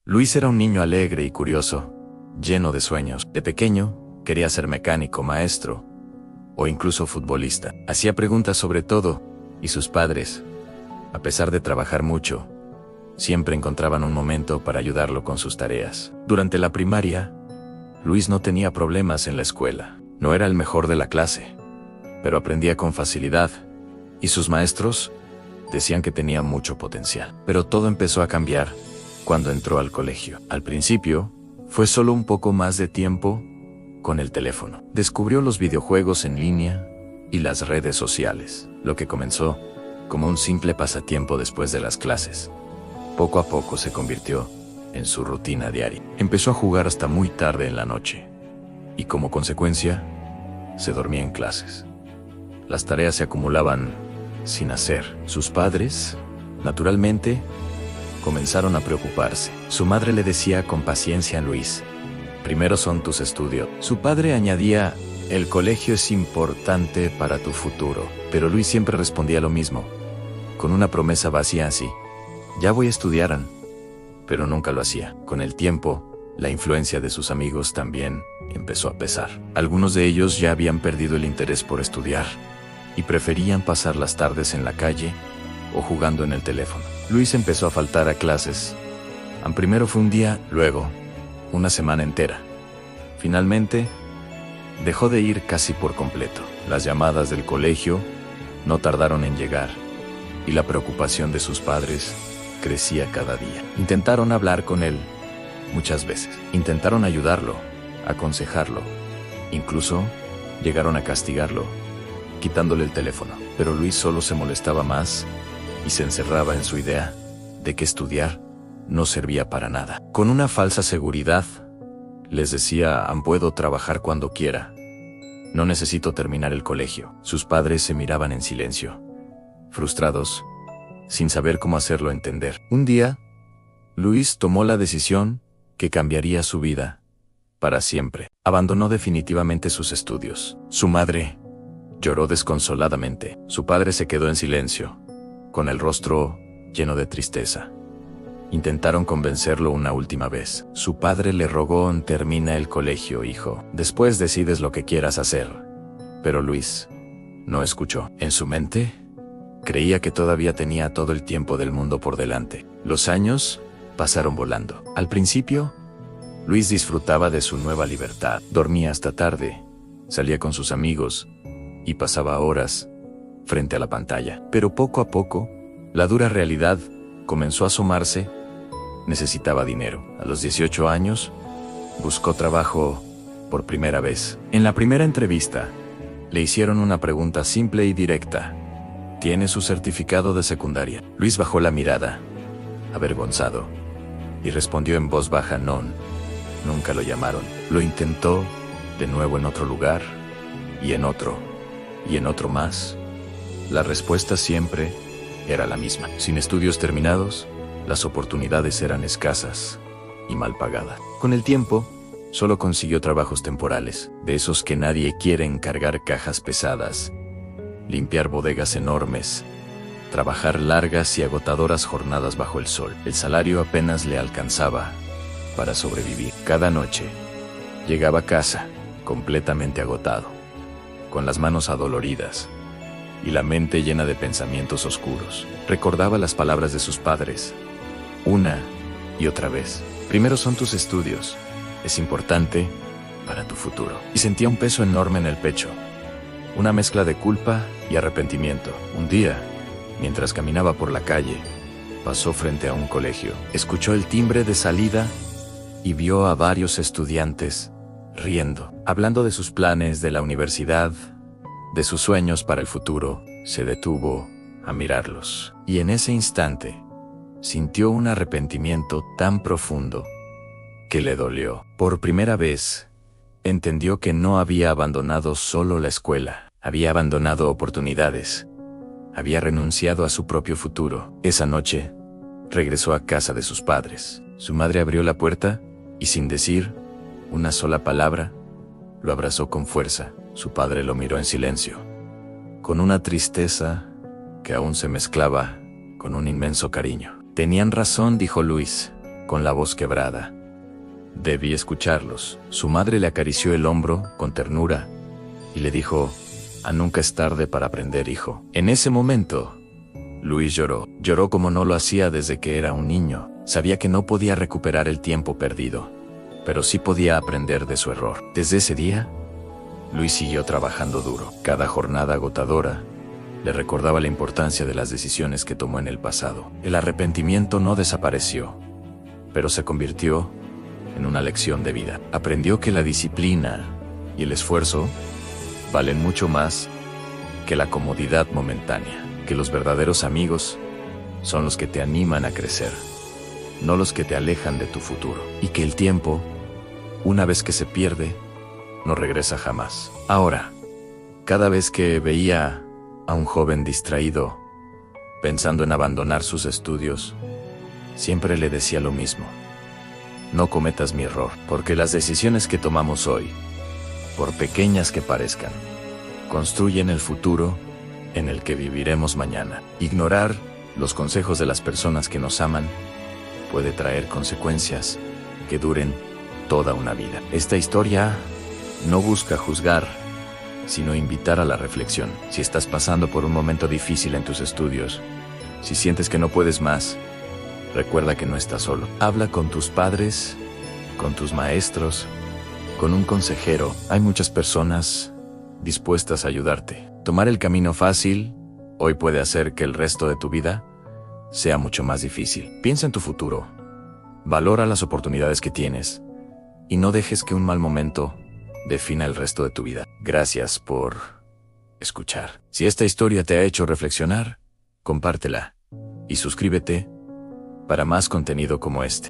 Luis era un niño alegre y curioso, lleno de sueños. De pequeño, quería ser mecánico, maestro o incluso futbolista. Hacía preguntas sobre todo, y sus padres, a pesar de trabajar mucho, siempre encontraban un momento para ayudarlo con sus tareas. Durante la primaria, Luis no tenía problemas en la escuela. No era el mejor de la clase, pero aprendía con facilidad, y sus maestros decían que tenía mucho potencial. Pero todo empezó a cambiar cuando entró al colegio. Al principio, fue solo un poco más de tiempo con el teléfono. Descubrió los videojuegos en línea y las redes sociales, lo que comenzó como un simple pasatiempo después de las clases. Poco a poco se convirtió en su rutina diaria. Empezó a jugar hasta muy tarde en la noche, y como consecuencia, se dormía en clases. Las tareas se acumulaban sin hacer. Sus padres, naturalmente, comenzaron a preocuparse. Su madre le decía con paciencia a Luis: primero son tus estudios. Su padre añadía: el colegio es importante para tu futuro. Pero Luis siempre respondía lo mismo, con una promesa vacía así: ya voy a estudiar. Pero nunca lo hacía. Con el tiempo, la influencia de sus amigos también empezó a pesar. Algunos de ellos ya habían perdido el interés por estudiar y preferían pasar las tardes en la calle o jugando en el teléfono. Luis empezó a faltar a clases. Primero fue un día, luego una semana entera. Finalmente, dejó de ir casi por completo. Las llamadas del colegio no tardaron en llegar, y la preocupación de sus padres crecía cada día. Intentaron hablar con él muchas veces. Intentaron ayudarlo, aconsejarlo. Incluso llegaron a castigarlo, quitándole el teléfono. Pero Luis solo se molestaba más y se encerraba en su idea de que estudiar no servía para nada. Con una falsa seguridad, les decía: puedo trabajar cuando quiera. No necesito terminar el colegio. Sus padres se miraban en silencio, frustrados, sin saber cómo hacerlo entender. Un día, Luis tomó la decisión que cambiaría su vida para siempre. Abandonó definitivamente sus estudios. Su madre lloró desconsoladamente. Su padre se quedó en silencio, con el rostro lleno de tristeza. Intentaron convencerlo una última vez. Su padre le rogó: termina el colegio, hijo. Después decides lo que quieras hacer. Pero Luis no escuchó. En su mente, creía que todavía tenía todo el tiempo del mundo por delante. Los años pasaron volando. Al principio, Luis disfrutaba de su nueva libertad. Dormía hasta tarde, salía con sus amigos y pasaba horas frente a la pantalla. Pero poco a poco, la dura realidad comenzó a asomarse. Necesitaba dinero. A los 18 años, buscó trabajo por primera vez. En la primera entrevista, le hicieron una pregunta simple y directa: ¿tiene su certificado de secundaria? Luis bajó la mirada, avergonzado, y respondió en voz baja: no, nunca lo llamaron. Lo intentó de nuevo en otro lugar, y en otro más. La respuesta siempre era la misma: sin estudios terminados, las oportunidades eran escasas y mal pagadas. Con el tiempo, solo consiguió trabajos temporales, de esos que nadie quiere: encargar cajas pesadas, limpiar bodegas enormes, trabajar largas y agotadoras jornadas bajo el sol. El salario apenas le alcanzaba para sobrevivir. Cada noche, llegaba a casa completamente agotado, con las manos adoloridas y la mente llena de pensamientos oscuros. Recordaba las palabras de sus padres, una y otra vez: primero son tus estudios, es importante para tu futuro. Y sentía un peso enorme en el pecho, una mezcla de culpa y arrepentimiento. Un día, mientras caminaba por la calle, pasó frente a un colegio. Escuchó el timbre de salida y vio a varios estudiantes riendo, hablando de sus planes de la universidad, de sus sueños para el futuro. Se detuvo a mirarlos, y en ese instante sintió un arrepentimiento tan profundo que le dolió. Por primera vez, entendió que no había abandonado solo la escuela, había abandonado oportunidades, había renunciado a su propio futuro. Esa noche, regresó a casa de sus padres. Su madre abrió la puerta y, sin decir una sola palabra, lo abrazó con fuerza. Su padre lo miró en silencio, con una tristeza que aún se mezclaba con un inmenso cariño. Tenían razón, dijo Luis. con la voz quebrada. Debí escucharlos. Su madre le acarició el hombro con ternura y le dijo: nunca es tarde para aprender, hijo. En ese momento, Luis lloró. Lloró como no lo hacía desde que era un niño. Sabía que no podía recuperar el tiempo perdido, pero sí podía aprender de su error. Desde ese día, Luis siguió trabajando duro. Cada jornada agotadora le recordaba la importancia de las decisiones que tomó en el pasado. El arrepentimiento no desapareció, pero se convirtió en una lección de vida. Aprendió que la disciplina y el esfuerzo valen mucho más que la comodidad momentánea, que los verdaderos amigos son los que te animan a crecer, no los que te alejan de tu futuro, y que el tiempo, una vez que se pierde, no regresa jamás. Ahora, cada vez que veía a un joven distraído, pensando en abandonar sus estudios, siempre le decía lo mismo: no cometas mi error, porque las decisiones que tomamos hoy, por pequeñas que parezcan, construyen el futuro en el que viviremos mañana. Ignorar los consejos de las personas que nos aman puede traer consecuencias que duren toda una vida. Esta historia no busca juzgar, sino invitar a la reflexión. Si estás pasando por un momento difícil en tus estudios, si sientes que no puedes más, recuerda que no estás solo. Habla con tus padres, con tus maestros, con un consejero. Hay muchas personas dispuestas a ayudarte. Tomar el camino fácil hoy puede hacer que el resto de tu vida sea mucho más difícil. Piensa en tu futuro, valora las oportunidades que tienes y no dejes que un mal momento defina el resto de tu vida. Gracias por escuchar. Si esta historia te ha hecho reflexionar, compártela y suscríbete para más contenido como este.